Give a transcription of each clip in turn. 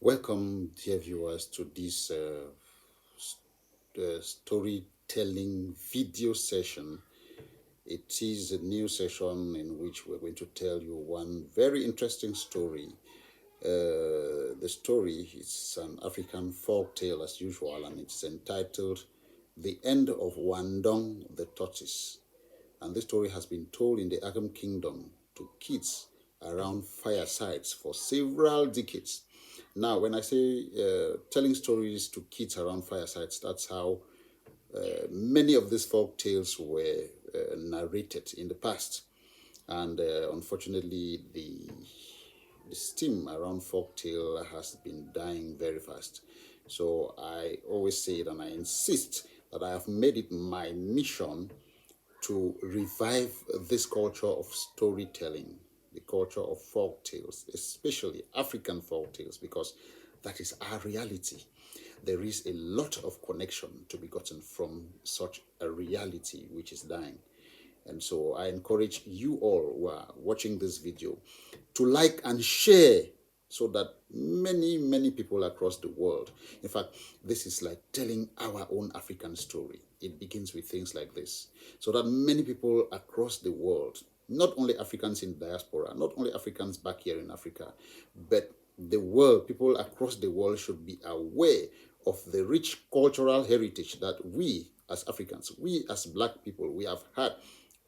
Welcome, dear viewers, to this storytelling video session. It is a new session in which we're going to tell you one very interesting story. The story is an African folk tale as usual, and it's entitled The End of Wandong, the Tortoise. And this story has been told in the Agam Kingdom to kids around firesides for several decades. Now, when I say telling stories to kids around firesides, that's how many of these folk tales were narrated in the past. And unfortunately, the steam around folktale has been dying very fast. So I always say it and I insist that I have made it my mission to revive this culture of storytelling, the culture of folk tales, especially African folk tales, because that is our reality. There is a lot of connection to be gotten from such a reality which is dying. And so I encourage you all who are watching this video to like and share so that many people across the world. In fact, this is like telling our own African story. It begins with things like this, so that many people across the world, not only Africans in diaspora, not only Africans back here in Africa, but the world, people across the world should be aware of the rich cultural heritage that we as Africans, we as black people, we have had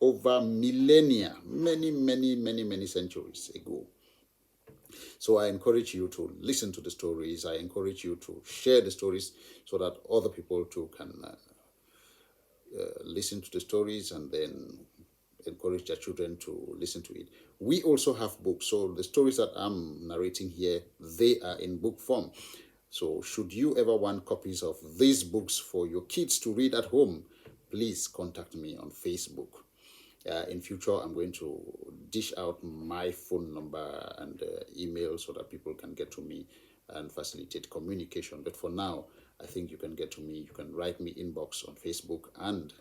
over millennia, many centuries ago. So I encourage you to listen to the stories. I encourage you to share the stories so that other people too can listen to the stories and then encourage their children to listen to it. We also have books. So the stories that I'm narrating here, they are in book form. So should you ever want copies of these books for your kids to read at home, please contact me on Facebook. In future, I'm going to dish out my phone number and email so that people can get to me and facilitate communication. But for now, I think you can get to me. You can write me inbox on Facebook and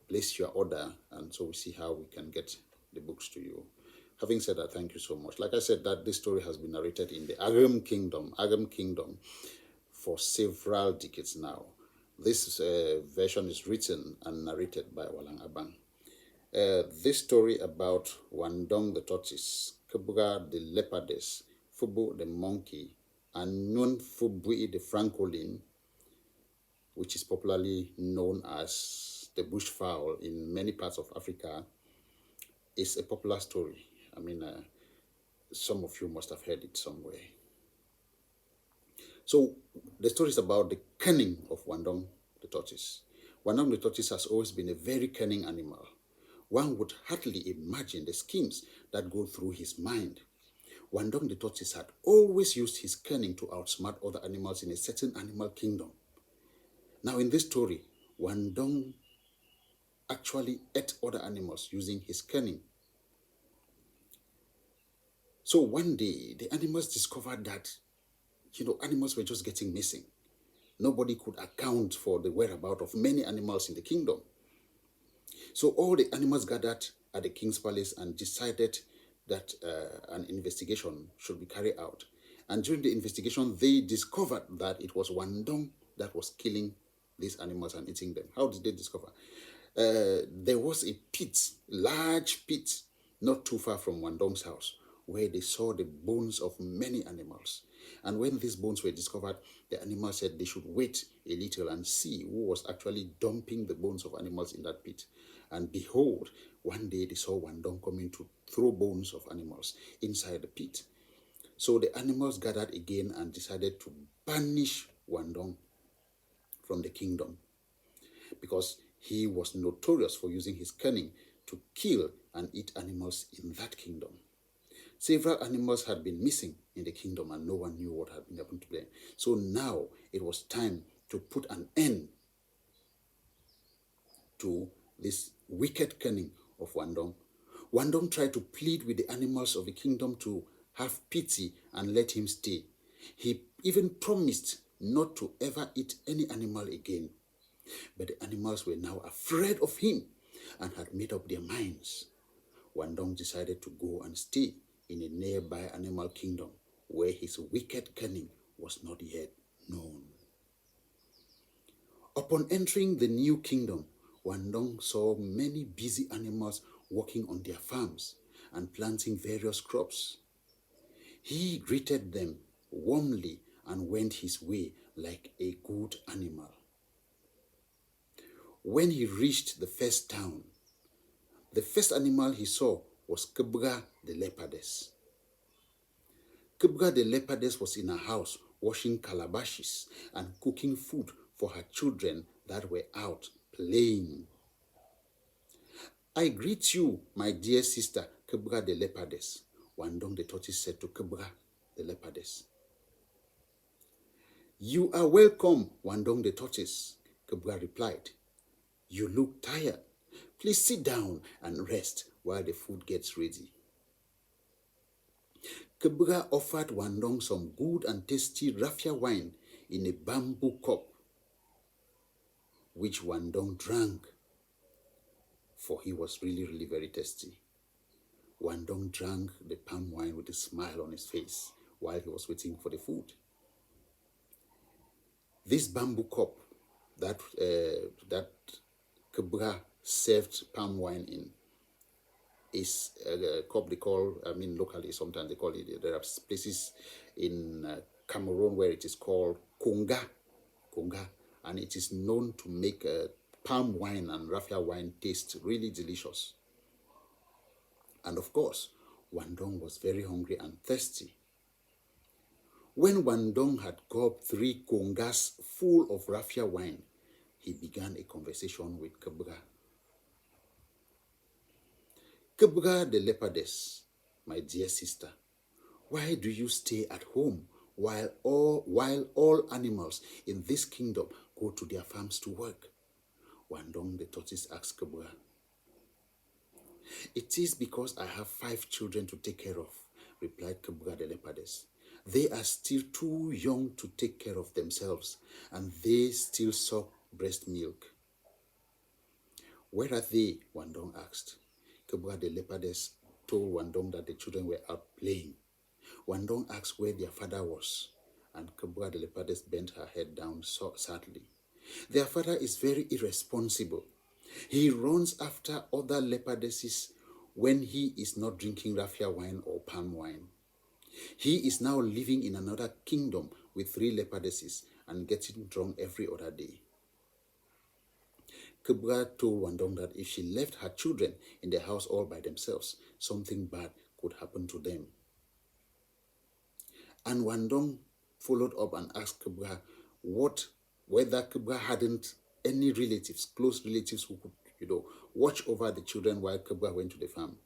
place your order, and so we see how we can get the books to you. Having said that, thank you so much. Like I said, that this story has been narrated in the Agam Kingdom, for several decades now. This version is written and narrated by Walang Abang. This story about Wandong the tortoise, Kebuga the leopardess, Fubu the monkey, and Nun Fubui the francolin, which is popularly known as the bush fowl in many parts of Africa, is a popular story. I mean, some of you must have heard it somewhere. So the story is about the cunning of Wandong the tortoise. Wandong the tortoise has always been a very cunning animal. One would hardly imagine the schemes that go through his mind. Wandong the tortoise had always used his cunning to outsmart other animals in a certain animal kingdom. Now in this story, Wandong actually ate other animals using his cunning. So one day, the animals discovered that animals were just getting missing. Nobody could account for the whereabouts of many animals in the kingdom. So all the animals gathered at the king's palace and decided that an investigation should be carried out. And during the investigation, they discovered that it was Wandong that was killing these animals and eating them. How did they discover? There was a pit, large pit, not too far from Wandong's house, where they saw the bones of many animals. And when these bones were discovered, the animals said they should wait a little and see who was actually dumping the bones of animals in that pit. And behold, one day they saw Wandong coming to throw bones of animals inside the pit. So the animals gathered again and decided to banish Wandong from the kingdom, because he was notorious for using his cunning to kill and eat animals in that kingdom. Several animals had been missing in the kingdom and no one knew what had been happening to them. So now it was time to put an end to this wicked cunning of Wandong. Wandong tried to plead with the animals of the kingdom to have pity and let him stay. He even promised not to ever eat any animal again. But the animals were now afraid of him and had made up their minds. Wandong decided to go and stay in a nearby animal kingdom where his wicked cunning was not yet known. Upon entering the new kingdom, Wandong saw many busy animals working on their farms and planting various crops. He greeted them warmly and went his way like a good animal. When he reached the first town, the first animal he saw was Kebra the leopardess. Kebra the leopardess was in her house washing calabashes and cooking food for her children that were out playing. I greet you, my dear sister, Kebra the leopardess, Wandong the tortoise said to Kebra the leopardess. You are welcome, Wandong the tortoise, Kebra replied. You look tired. Please sit down and rest while the food gets ready. Kebra offered Wandong some good and tasty raffia wine in a bamboo cup, which Wandong drank, for he was really very thirsty. Wandong drank the palm wine with a smile on his face while he was waiting for the food. This bamboo cup that Kebra served palm wine in is a cup they call, locally sometimes they call it, there are places in Cameroon where it is called konga, and it is known to make palm wine and raffia wine taste really delicious. And of course, Wandong was very hungry and thirsty. When Wandong had gulped 3 kongas full of raffia wine, he began a conversation with Kebra. Kebra the leopardess, my dear sister, why do you stay at home while all animals in this kingdom go to their farms to work? Wandong the tortoise asked Kebra. It is because I have 5 children to take care of, replied Kebra the leopardess. They are still too young to take care of themselves, and they still suck breast milk. Where are they? Wandong asked. Kebra the leopardess told Wandong that the children were out playing. Wandong asked where their father was, and Kebra the leopardess bent her head down sadly. Their father is very irresponsible. He runs after other leopardesses when he is not drinking raffia wine or palm wine. He is now living in another kingdom with 3 leopardesses and getting drunk every other day. Kebra told Wandong that if she left her children in the house all by themselves, something bad could happen to them. And Wandong followed up and asked Kebra whether Kebra hadn't any relatives, close relatives who could, watch over the children while Kebra went to the farm.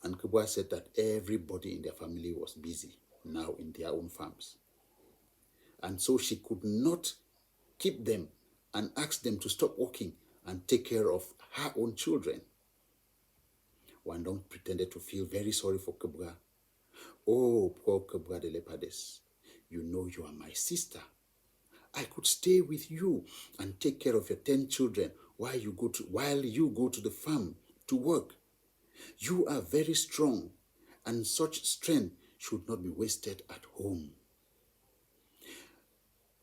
And Kebra said that everybody in their family was busy now in their own farms. And so she could not keep them and ask them to stop working and take care of her own children. Wandong pretended to feel very sorry for Kebra. Oh, poor Kebra the leopardess. You know you are my sister. I could stay with you and take care of your 10 children while you go to the farm to work. You are very strong, and such strength should not be wasted at home.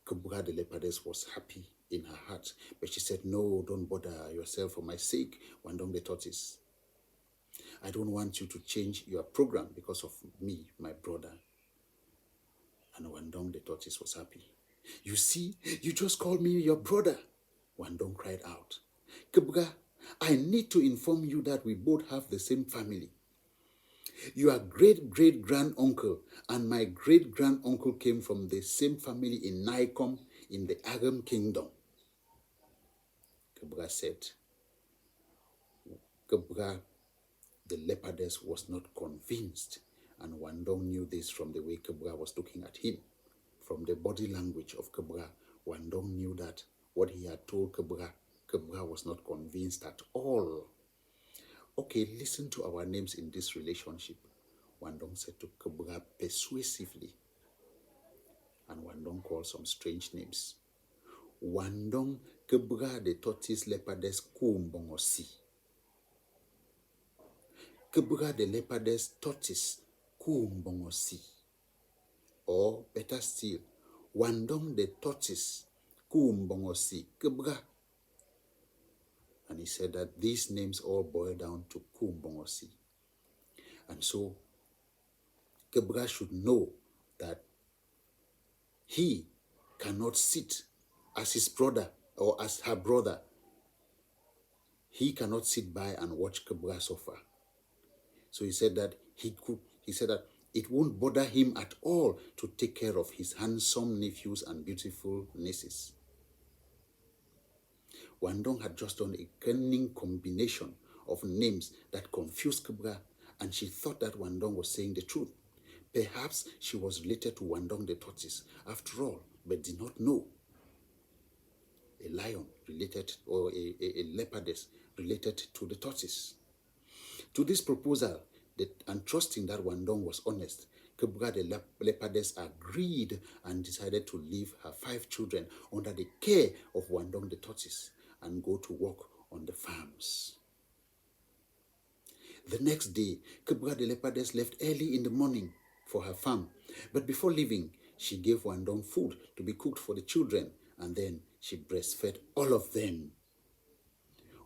Kebra the leopardess was happy in her heart, but she said, no, don't bother yourself for my sake, Wandong the tortoise. I don't want you to change your program because of me, my brother. And Wandong the tortoise was happy. You see, you just called me your brother, Wandong cried out. Kebra, I need to inform you that we both have the same family. Your great-great-grand-uncle and my great-grand-uncle came from the same family in Naikom in the Agam kingdom. Kebra said. Kebra, the leopardess, was not convinced, and Wandong knew this from the way Kebra was looking at him. From the body language of Kebra, Wandong knew that what he had told Kebra was not convinced at all. Okay, listen to our names in this relationship, Wandong said to Kebra persuasively. And Wandong called some strange names. Wandong, Kebra the tortoise leopardess Kumbongosi. Kebra the leopardess tortoise kuumbongosi. Or better still, Wandong the tortoise kuumbongosi Kebra. And he said that these names all boil down to kuumbongosi. And so Kebra should know that he cannot sit as his brother or as her brother. He cannot sit by and watch Kebra suffer. So he said that it won't bother him at all to take care of his handsome nephews and beautiful nieces. Wandong had just done a cunning combination of names that confused Kebra, and she thought that Wandong was saying the truth. Perhaps she was related to Wandong the tortoise, after all, but did not know. A lion related, or a leopardess related to the tortoise. To this proposal, and trusting that Wandong was honest, Kebra the leopardess agreed and decided to leave her 5 children under the care of Wandong the tortoise and go to work on the farms. The next day, Kebra the leopardess left early in the morning for her farm, but before leaving, she gave Wandong food to be cooked for the children, and then she breastfed all of them.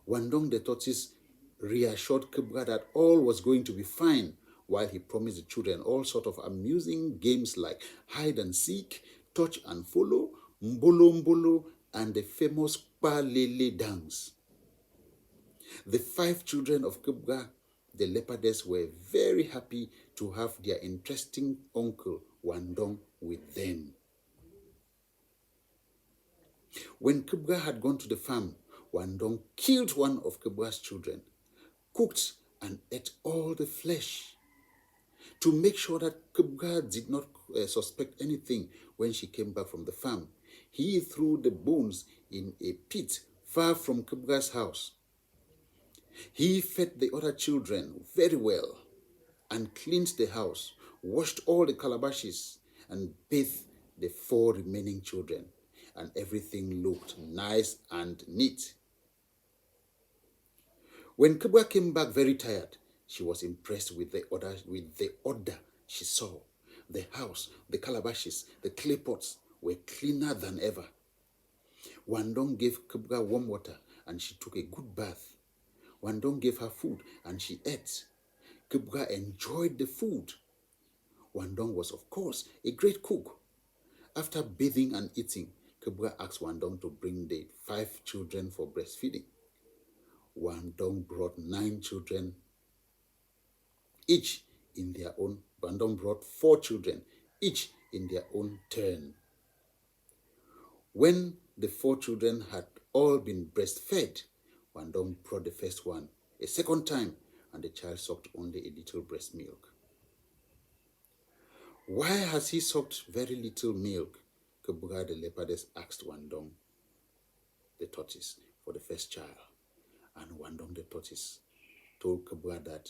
Wandong the tortoise reassured Kebra that all was going to be fine, while he promised the children all sorts of amusing games like hide and seek, touch and follow, mbolo mbolo, and the famous palele dance. The 5 children of Kebra, the leopardess, were very happy to have their interesting uncle Wandong with them. When Kebra had gone to the farm, Wandong killed one of Kebra's children, cooked and ate all the flesh. To make sure that Kebra did not suspect anything when she came back from the farm, he threw the bones in a pit far from Kebra's house. He fed the other children very well and cleaned the house, washed all the calabashes, and bathed the 4 remaining children, and everything looked nice and neat. When Kebra came back very tired, she was impressed with the order she saw. The house, the calabashes, the clay pots were cleaner than ever. Wandong gave Kebra warm water and she took a good bath. Wandong gave her food and she ate. Kebra enjoyed the food. Wandong was, of course, a great cook. After bathing and eating, Kebra asked Wandong to bring the 5 children for breastfeeding. Wandong brought 9 children, each in their own. Wandong brought 4 children, each in their own turn. When the 4 children had all been breastfed, Wandong brought the first one a second time, and the child sucked only a little breast milk. Why has he sucked very little milk? Kebra the leopardess asked Wandong the tortoise for the first child. And Wandong the tortoise told Kebra that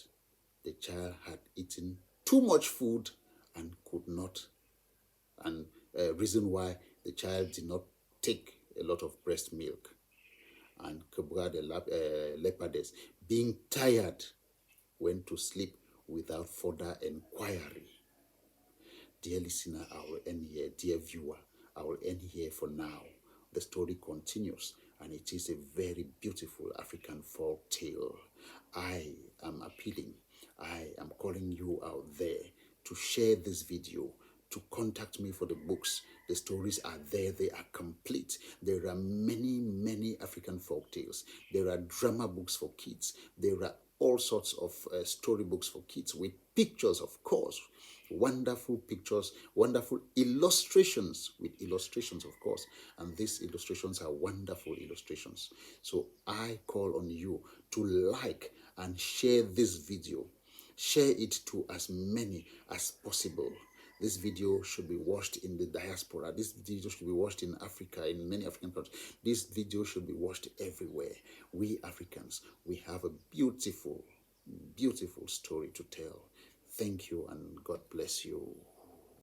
the child had eaten too much food and could not, and reason why the child did not take a lot of breast milk. And Kebra the leopardess, being tired, went to sleep without further inquiry. Dear listener, I will end here. Dear viewer, I will end here for now. The story continues, and it is a very beautiful African folk tale. I am appealing, I am calling you out there to share this video, to contact me for the books. The stories are there, they are complete. There are many, many African folk tales. There are drama books for kids. There are all sorts of storybooks for kids with pictures, of course. Wonderful pictures, wonderful illustrations, with illustrations, of course. And these illustrations are wonderful illustrations. So I call on you to like and share this video. Share it to as many as possible. This video should be watched in the diaspora. This video should be watched in Africa, in many African countries. This video should be watched everywhere. We Africans, we have a beautiful, beautiful story to tell. Thank you and God bless you.